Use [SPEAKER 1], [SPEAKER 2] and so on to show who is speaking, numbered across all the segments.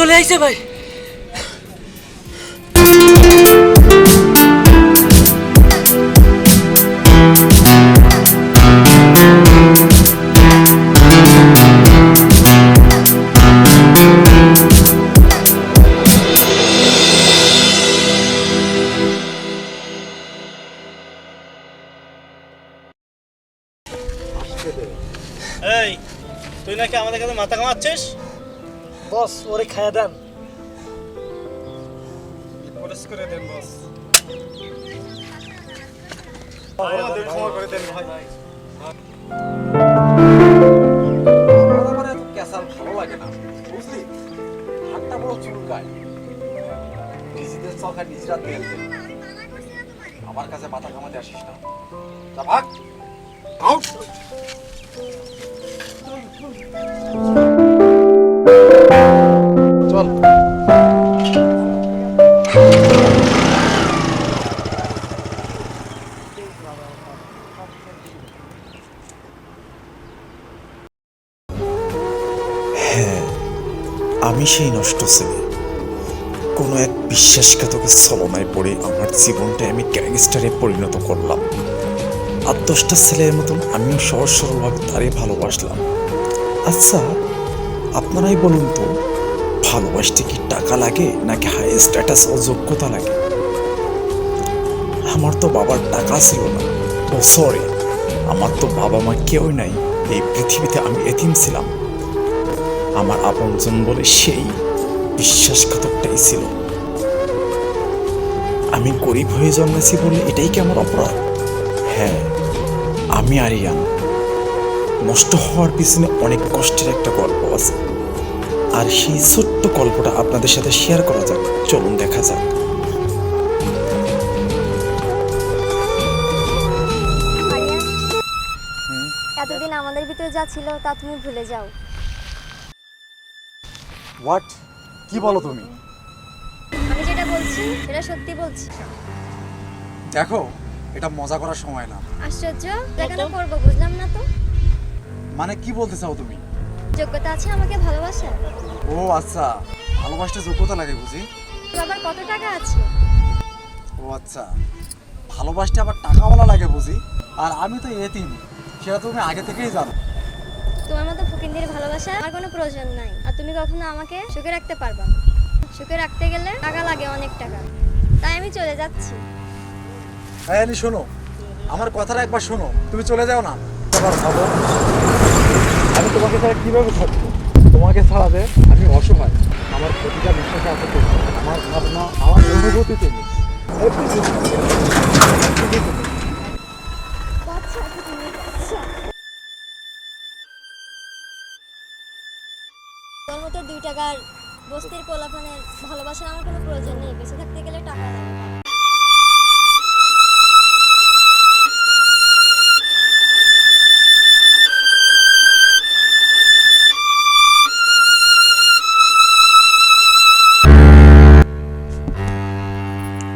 [SPEAKER 1] চলে আইছে ভাই।
[SPEAKER 2] এই তুই নাকি আমাদের কাছে মাথা কামাচ্ছিস?
[SPEAKER 1] বস ওরে খায়া দেন।
[SPEAKER 2] পরিষ্কার করে দেন বস। আমাদের ক্ষমা করে দেন ভাই।
[SPEAKER 3] আমার এত ক্যাসাল ভালো লাগে না বুঝলি, হাতটা বড় চুলকায়, নিজেদের চোখে নিজেরা তেল দেয়। আমার কাছে মাথা কামাতে আসিস না, যা ভাগ আউট। চল
[SPEAKER 4] আমি সেই নষ্ট ছেলে, কোনো এক বিশ্বাসঘাতকের ছলনায় পড়ে আমার জীবনটা আমি গ্যাংস্টারে পরিণত করলাম। আর 10টা ছেলের মতন আমিও সহজ সরলভাবে তারে ভালোবাসলাম। আচ্ছা আপনারাই বলুন তো, ভালোবাসতে কি টাকা লাগে নাকি হাই স্ট্যাটাস ও যোগ্যতা লাগে? আমার তো বাবার টাকা ছিল না, ও সরি, আমার তো বাবা মা কেউ নাই এই পৃথিবীতে, আমি এতিম ছিলাম। আমার আপনজন বলে সেই বিশ্বাসঘাতকটাই ছিল। আমি গরিব হয়ে জন্মেছি বলে এটাই কি আমার অপরাধ? হ্যাঁ, আমি আরিয়ান। নষ্ট হওয়ার পিছনে অনেক কষ্টের একটা গল্প আছে, আর সেই ছোট্ট গল্পটা আপনাদের সাথে শেয়ার করা যাক। চলুন দেখা যাক।
[SPEAKER 5] এতদিন আমাদের ভিতরে যা ছিল তা তুমি ভুলে যাও।
[SPEAKER 3] হোয়াট, কি বলো তুমি?
[SPEAKER 5] আমি যেটা বলছি সেটা সত্যি বলছি।
[SPEAKER 3] দেখো, এটা মজা করার সময় না।
[SPEAKER 5] আশ্চর্য, দেখানো করবো বুঝলাম না তো।
[SPEAKER 3] মানে কি বলতে চাও তুমি?
[SPEAKER 5] যোগ্যতা আছে আমাকে ভালোবাসার?
[SPEAKER 3] ও আচ্ছা, ভালোবাসতে যোগ্যতা লাগে বুঝি?
[SPEAKER 5] আবার কত টাকা আছে?
[SPEAKER 3] ও আচ্ছা, ভালোবাসতে আবার টাকাওয়ালা লাগে বুঝি? আর আমি তো এতিম, সেটা তুমি আগে থেকেই জানো।
[SPEAKER 5] তোমার মতো ফকিন্দির ভালোবাসা আমার কোনো প্রয়োজন নাই। আর তুমি কখনো আমাকে সুখে রাখতে পারবা না। সুখে রাখতে গেলে টাকা লাগে, অনেক টাকা। তাই আমি চলে যাচ্ছি।
[SPEAKER 3] হ্যাঁ শোনো, আমার কথাটা একবার শোনো, তুমি চলে যাও না। এবার ভাবো, আমি তোমাকে ছাড়া কিভাবে থাকবো? তোমাকে ছাড়াবে আমি অসহায়। আমার প্রতিটা বিশ্বাসে আছে তুমি, আমার ভাবনা, আমার অনুভূতি তুমি।
[SPEAKER 5] তোর মতো 2 টাকার বস্তির পোলাপানের ভালোবাসার আমার কোনো প্রয়োজন নেই। বেঁচে থাকতে গেলে টাকা লাগে।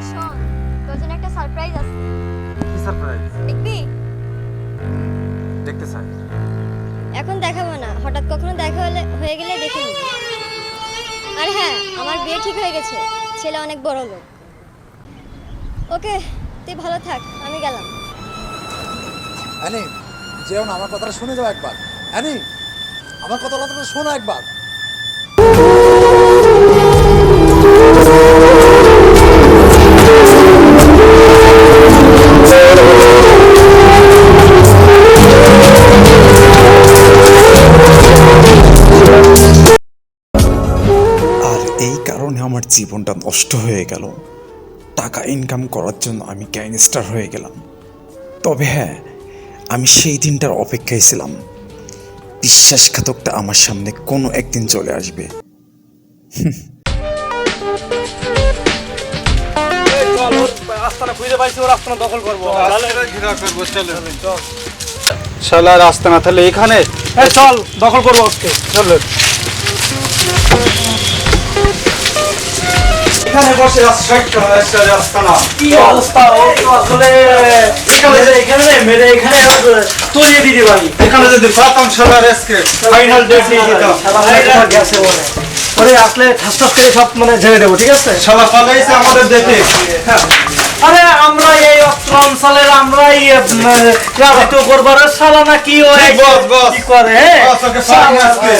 [SPEAKER 5] শোন, তোর জন্য একটা সারপ্রাইজ আছে।
[SPEAKER 3] কি সারপ্রাইজ?
[SPEAKER 5] দেখবি?
[SPEAKER 3] দেখতে চাই।
[SPEAKER 5] এখন দেখাবো না, হঠাৎ কখনো দেখা হয়ে গেলে দেখে নিবি। আর হ্যাঁ, আমার বিয়ে ঠিক হয়ে গেছে, ছেলে অনেক বড় লোক। ওকে, তুই ভালো থাক, আমি গেলাম।
[SPEAKER 3] অ্যানি, যেও না, আমার কথাটা শুনে যাও একবার। অ্যানি, আমার কথাটা তুমি শোনো একবার।
[SPEAKER 4] এই কারণে আমার জীবনটা নষ্ট হয়ে গেল। টাকা ইনকাম করার জন্য আমি গ্যাংস্টার হয়ে গেলাম। তবে হ্যাঁ, আমি সেই দিনটার অপেক্ষায় ছিলাম, বিশ্বাসঘাতকটা আমার সামনে কোনো একদিন চলে আসবে।
[SPEAKER 2] আস্তানা খুঁজে পাইছি, ওর আস্তানা দখল করবো। শালার আস্তানা তাহলে এখানে। চল দখল করবো আজকে, চল। এখানে বসে আস্তানা কি অবস্থা? ও তো আসলে এখানে মেরে এখানে তৈরি দিতে পারি। এখানে যদি পাতাম শালার আজকে ফাইনাল ডেট নিয়ে দিতাম। গেছে বলে
[SPEAKER 1] ওরে আসলে ঠাস ঠাস করে সব মানে ঝেড়ে দেবো, ঠিক আছে?
[SPEAKER 2] শালা পালাইছে আমাদের দেখে।
[SPEAKER 1] আরে আমরা এই অত্র অঞ্চলের আমরাই রাজত্ব করবার শালা না কি ও
[SPEAKER 2] ঠিক, বস, বস।
[SPEAKER 1] কি করে
[SPEAKER 2] বস, ওকে ফাড়ি আজকে।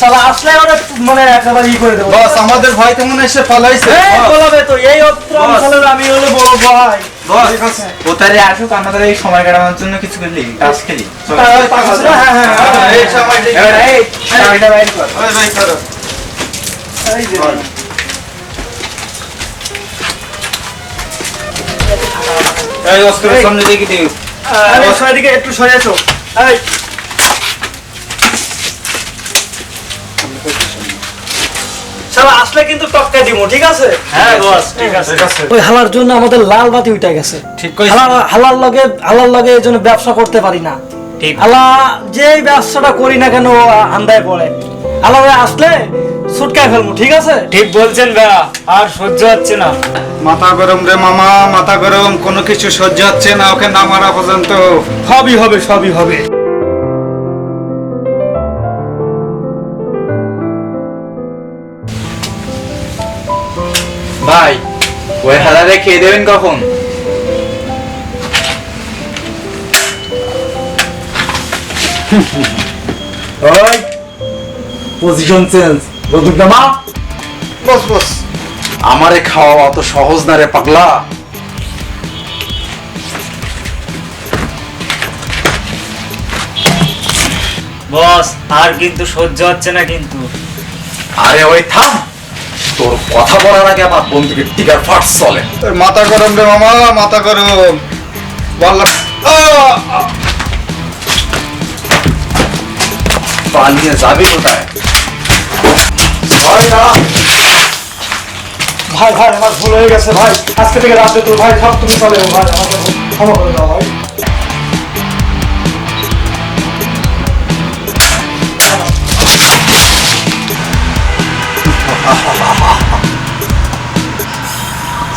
[SPEAKER 1] শালা আসলে ওরে মানে একেবারে ই করে দেবো।
[SPEAKER 2] বস আমাদের ভয় কেমন এসে পালাইছে।
[SPEAKER 1] বলাবে তো এই অত্র অঞ্চলের আমি হলো বড় ভাই।
[SPEAKER 2] ঠিক আছে।
[SPEAKER 6] ওতারে আসুক, আমাদের এই সময় কাটানোর জন্য কিছু খেলি, টাস খেলি।
[SPEAKER 1] হ্যাঁ হ্যাঁ
[SPEAKER 2] এই সময় ঠিক
[SPEAKER 6] এবার এই চাবিটা বাইর কর।
[SPEAKER 2] ওই ভাই করো।
[SPEAKER 1] এই যে
[SPEAKER 6] এই অস্ত্রের সামনে দেখি দিও।
[SPEAKER 1] আরে সাইডে একটু সরে আসো। এই শালা আসলে কিন্তু টক্কা দিব, ঠিক আছে?
[SPEAKER 2] হ্যাঁ বস ঠিক আছে। ঠিক আছে।
[SPEAKER 1] ওই হালার জন্য আমাদের লাল বাতি উঠে গেছে।
[SPEAKER 2] ঠিক কইছিস।
[SPEAKER 1] হালার লগে এই জন্য ব্যবসা করতে পারি না।
[SPEAKER 6] ঠিক।
[SPEAKER 1] হালা যেই ব্যবসাটা করি না কেন আন্দায় পড়ে। হালারে আসলে ছুটকায় ফেলবো, ঠিক আছে?
[SPEAKER 6] ঠিক বলছেন ভাইয়া, আর সহ্য হচ্ছে না।
[SPEAKER 2] মাথা গরম রে মামা, মাথা গরম, কোনো কিছু সহ্য হচ্ছে না, ওকে না মারা পর্যন্ত।
[SPEAKER 1] সবই হবে, সবই হবে।
[SPEAKER 6] ভাই, ওই হালারে খেয়ে দেবেন কখন?
[SPEAKER 3] ওই পজিশন চেঞ্জ, বন্দুক নামা।
[SPEAKER 2] বস বস।
[SPEAKER 3] আমারে খাওয়া অত সহজ না রে পাগলা।
[SPEAKER 6] বস, আর কিন্তু সহ্য হচ্ছে না কিন্তু।
[SPEAKER 3] আরে ওই থাম, তোর কথা বলার আগে আমার বন্দুকের টিকার ফাট চলে।
[SPEAKER 2] তোর মাথা গরম রে মামা, মাথা গরম। বল।
[SPEAKER 3] পালিয়ে যাবি কোথায়? ছয়টা।
[SPEAKER 1] ভাই ভাই আমার ভুল হয়ে গেছে ভাই, আজকে থেকে রাতে তো ভাই সব তুমি চলে যাও ভাই, আমাকে ক্ষমা করে দাও ভাই।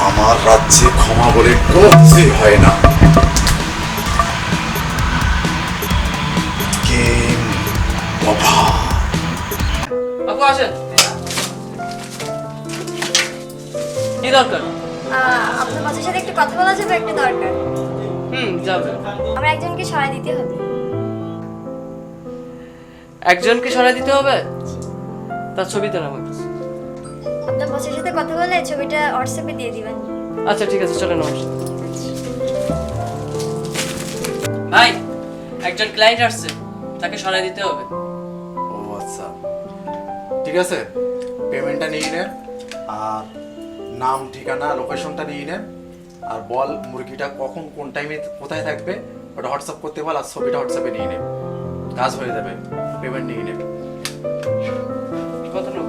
[SPEAKER 3] আমার রাজ্যে ক্ষমা বলে কোনো কিছুই হয় না। Game over.
[SPEAKER 7] আপু আসেন। কি দরকার?
[SPEAKER 5] আপনার বাচ্চার সাথে একটু কথা বলা যাবে, একটু দরকার।
[SPEAKER 7] যাবে।
[SPEAKER 5] আমার একজনকে সরাই দিতে হবে।
[SPEAKER 7] একজনকে সরাই দিতে হবে? তার ছবিতে নাম আমার কাছে।
[SPEAKER 5] আপনার বাচ্চার সাথে কথা বলে ছবিটা হোয়াটসঅ্যাপে দিয়ে দিবেন।
[SPEAKER 7] আচ্ছা ঠিক আছে, চলেন আমার সাথে। ভাই, একজন ক্লায়েন্ট আসছে, তাকে সরাই দিতে হবে।
[SPEAKER 3] ও আচ্ছা, ঠিক আছে, পেমেন্টটা নিয়ে নে, আর নাম ঠিকানা লোকেশনটা নিয়ে নে, আর বল মুরগিটা কখন কোন টাইমে কোথায় থাকবে ওটা হোয়াটসঅ্যাপ করতে বল, আর ছবিটা হোয়াটসঅ্যাপে নিয়ে নে, কাজ হয়ে যাবে। পেমেন্ট নিয়ে নে।
[SPEAKER 7] কত নেব?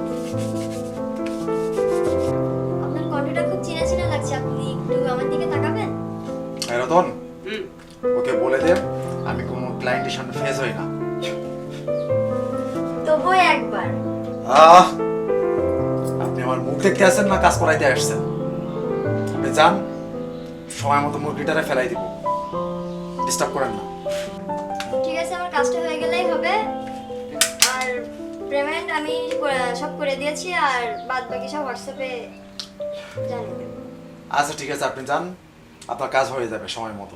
[SPEAKER 5] আপনার কণ্ঠটা খুব চেনা চেনা লাগছে, আপনি একটু আমার দিকে তাকাবেন?
[SPEAKER 3] এই রতন,
[SPEAKER 7] হুম।
[SPEAKER 3] ওকে বলে দে আমি কোনো ক্লায়েন্টের সামনে ফেস হই না।
[SPEAKER 5] তবুও একবার।
[SPEAKER 3] আহ, আপনি আমার মুখ দেখতে আসেন না কাজ করাইতে আসছেন? আপনি যান, সময় মতো মুরগিটারে ফেলাই দিব, ডিস্টার্ব করেন না।
[SPEAKER 5] ঠিক আছে, আমার কাজটা হয়ে গেলেই হবে। আর পেমেন্ট আমি সব করে দিয়েছি, আর বাদ বাকি সব হোয়াটসঅ্যাপে জানিয়ে দেবো।
[SPEAKER 3] আচ্ছা ঠিক আছে, আপনি যান, আপনার কাজ হয়ে যাবে সময় মতো।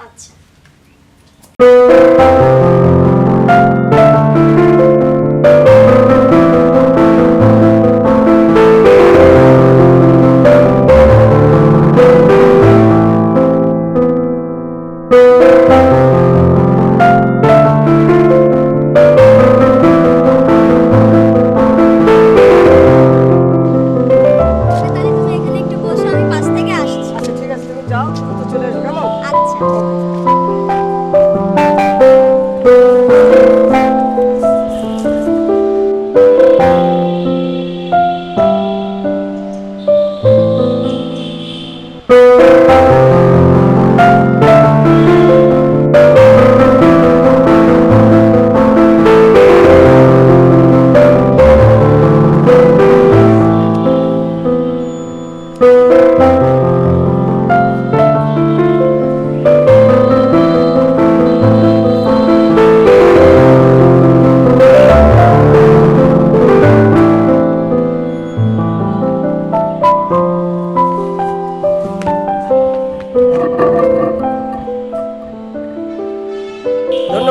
[SPEAKER 5] আচ্ছা। তাহলে তুমি এখানে একটু বসো, আমি পাশ থেকে আসছি।
[SPEAKER 1] আচ্ছা ঠিক আছে, তুমি যাও, দ্রুত চলে এসো, কেমন?
[SPEAKER 5] আচ্ছা।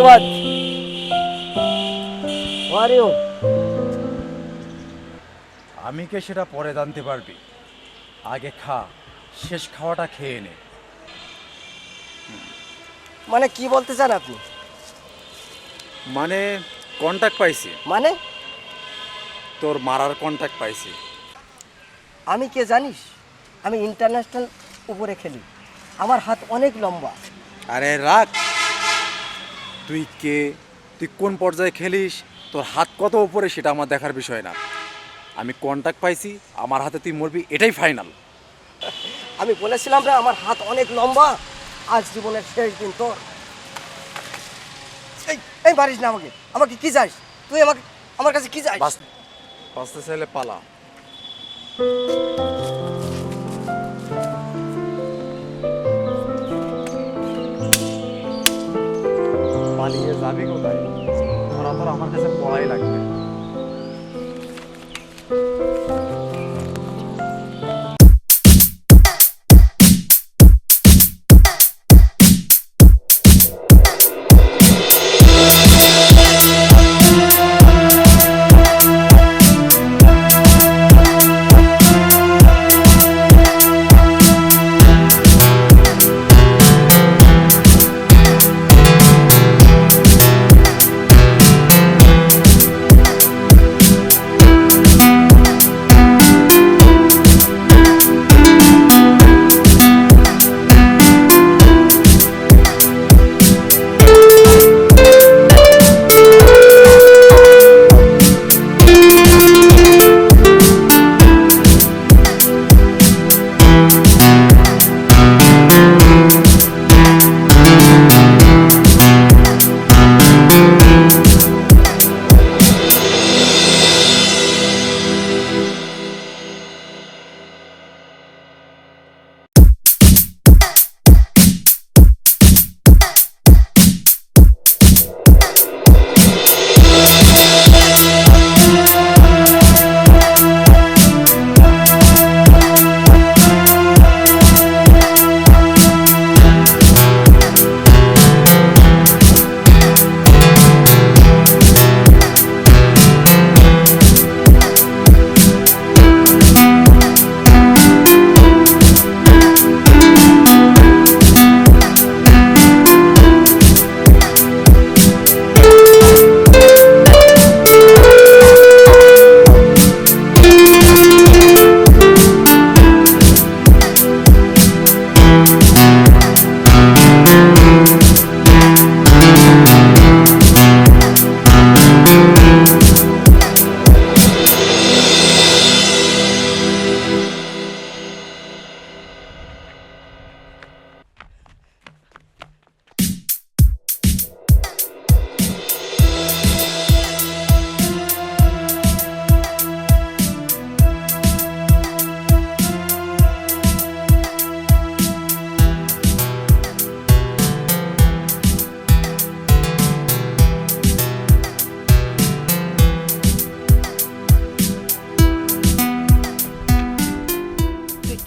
[SPEAKER 8] ধন্যবাদ। আরেও
[SPEAKER 3] আমি কে সেটা পরে জানতে পারবি, আগে খা, শেষ খাওয়াটা খেয়ে নে।
[SPEAKER 8] মানে কি বলতে চান আপনি?
[SPEAKER 3] মানে কন্ট্যাক্ট পাইছি,
[SPEAKER 8] মানে
[SPEAKER 3] তোর মারার কন্ট্যাক্ট পাইছি।
[SPEAKER 8] আমি কে জানিস? আমি ইন্টারন্যাশনাল উপরে খেলি, আমার হাত অনেক লম্বা।
[SPEAKER 3] আরে রাখ, তুই কে, তুই কোন পর্যায়ে খেলিস, তোর হাত কত উপরে সেটা আমার দেখার বিষয় না। আমি কন্ট্যাক্ট পাইছি, আমার হাতে তুই মরবি, এটাই ফাইনাল।
[SPEAKER 8] আমি বলেছিলাম রে আমার হাত অনেক লম্বা। আজ জীবনের শেষ দিন তোর। এই এই মারিস না আমাকে, আমাকে কি চাস তুই? আমাকে আমার কাছে কি চাস?
[SPEAKER 3] বাঁচতে চাইলে পালা। পালিয়ে যাবি কোথায়? ধরা ধর আমার কাছে পড়াই লাগবে।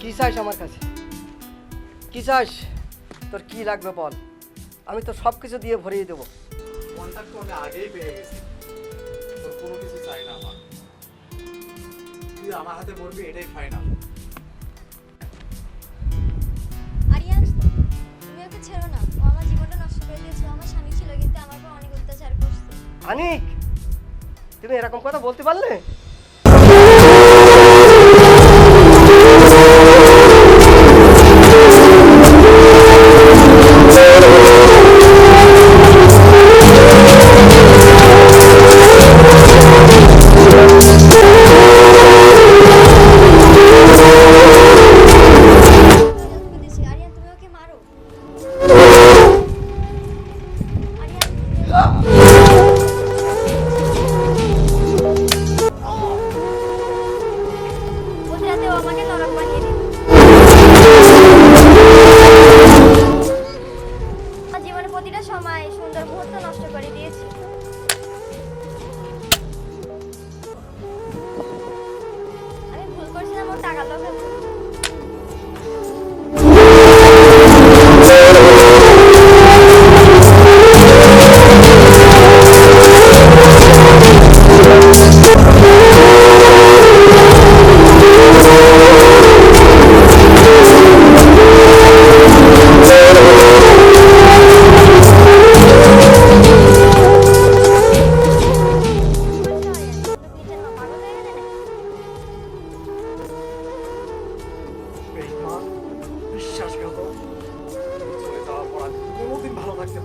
[SPEAKER 8] কি চাস আমার কাছে? কি চাস? তোর কি লাগবে বল, আমি তো সব কিছু দিয়ে ভরিয়ে দেবো।
[SPEAKER 3] কন্ট্যাক্ট তো আমি আগেই পেয়ে গেছি, তোর কোনো কিছু চাই না আমার। তুই আমার হাতে মরবি, এটাই ফাইনাল।
[SPEAKER 5] আরিয়ান, তুমি ওকে ছেড়ো না। ও আমার জীবনটা নষ্ট করে দিয়েছে। ও আমার স্বামী ছিল, কিন্তু আমার উপর অনেক অত্যাচার করছে।
[SPEAKER 8] আনিক, তুমি এরকম কথা বলতে পারলে?
[SPEAKER 5] আরিয়ান, তুমি ওকে মারো। ওই রাতে ও আমাকে নরক বানিয়ে দিল। আমার জীবনের প্রতিটা সময় সুন্দর মুহূর্ত নষ্ট করে দিয়েছে। আমি ভুল করছিলাম ওর টাকা লোভে।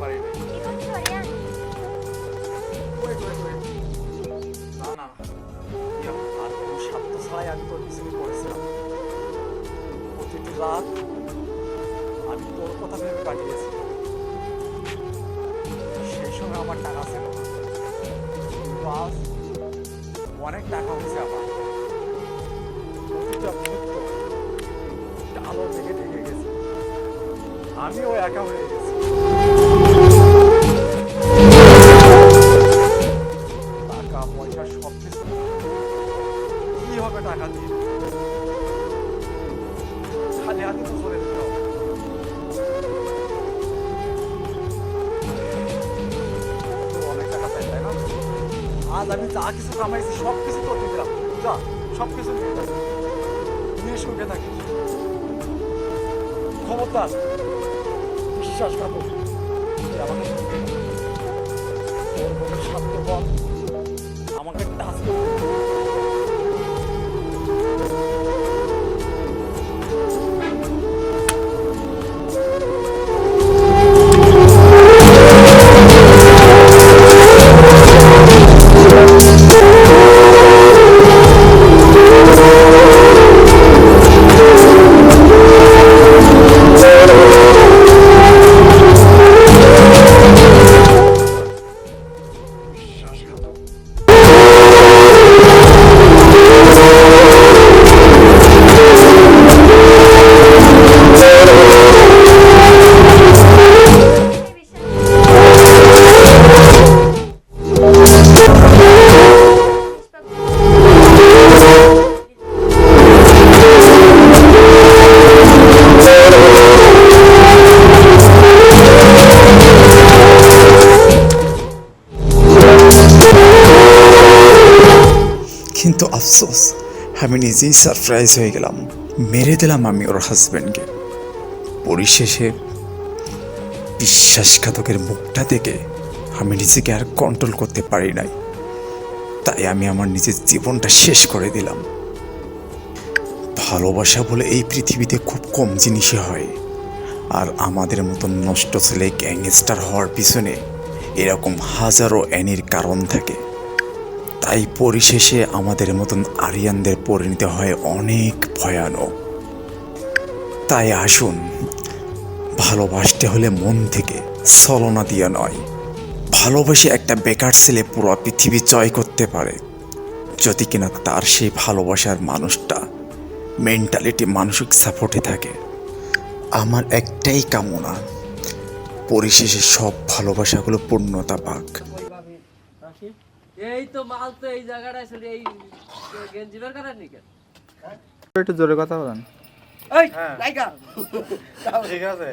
[SPEAKER 3] পারি নাই।
[SPEAKER 5] কি করছো আরিয়ান?
[SPEAKER 3] Wait. না আর কোনো স্বার্থ ছাড়াই আমি তোর পিছনে পড়েছিলাম। প্রতিটি রাত আমি তোর কথা ভেবে কাটিয়েছি। সেই সময় আমার টাকা ছিল না, কিন্তু আজ অনেক টাকা হয়েছে আমার। প্রতিটা মুহূর্ত একটা আলোর দিকে ঢেকে গেছে, আমিও একা হয়ে গেছি। টাকা পয়সা সব কিছু কি হবে টাকা দিয়ে? খালি হাতে তো চলে যেতে হবে। তোর অনেক টাকা চাই, তাই না? আজ আমি যা কিছু কামাইছি সব কিছু তোর দিলাম, যা সব কিছু নিয়ে যা, নিয়ে সুখে থাকিস। ক্ষমতা বিশ্বাসঘাতক, তুই আমাকে ঠকিয়ে দিলি। তোর কোনো স্বার্থপর আমাকে টাচ করতে
[SPEAKER 4] কিন্তু আফসোস, আমি নিজেই সারপ্রাইজ হয়ে গেলাম। মেরে দিলাম আমি ওর হাজব্যান্ডকে। পরিশেষে বিশ্বাসঘাতকের মুখটা দেখে আমি নিজেকে আর কন্ট্রোল করতে পারি নাই, তাই আমি আমার নিজের জীবনটা শেষ করে দিলাম। ভালোবাসা বলে এই পৃথিবীতে খুব কম জিনিসই হয়, আর আমাদের মতন নষ্ট ছেলে গ্যাংস্টার হওয়ার পিছনে এরকম হাজারো অ্যানির কারণ থাকে। তাই পরিশেষে আমাদের মতন আরিয়ানদের পরিণতি হয় অনেক ভয়ানক। তাই আসুন, ভালোবাসতে হলে মন থেকে, ছলনা দিয়ে নয়। ভালোবেসে একটা বেকার ছেলে পুরো পৃথিবী জয় করতে পারে, যদি কিনা তার সেই ভালোবাসার মানুষটা মেন্টালিটি, মানসিক সাপোর্টে থাকে। আমার একটাই কামনা, পরিশেষে সব ভালোবাসাগুলো পূর্ণতা পাক।
[SPEAKER 7] এই তো মাল তো এই জায়গাটায় ছিল, এই গেঞ্জি বের করার নিকে।
[SPEAKER 2] একটু জোরে কথা বলেন।
[SPEAKER 8] এই লাইকা
[SPEAKER 3] ঠিক আছে,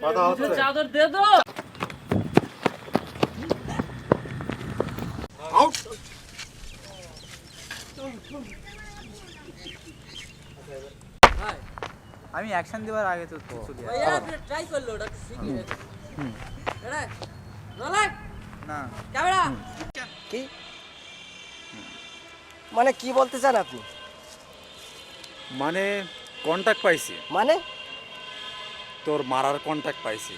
[SPEAKER 3] কথা হচ্ছে।
[SPEAKER 7] চাদর দে তো।
[SPEAKER 2] আমি অ্যাকশন দেওয়ার আগে তো চলে
[SPEAKER 7] ওই আপনি ট্রাই করলো ওটা শিখে গেছে। এরা রলাই
[SPEAKER 2] না
[SPEAKER 7] ক্যামেরা।
[SPEAKER 8] কি মানে কি বলতে চান আপনি?
[SPEAKER 3] মানে কন্টাক্ট পাইছি,
[SPEAKER 8] মানে
[SPEAKER 3] তোর মারার কন্টাক্ট পাইছি।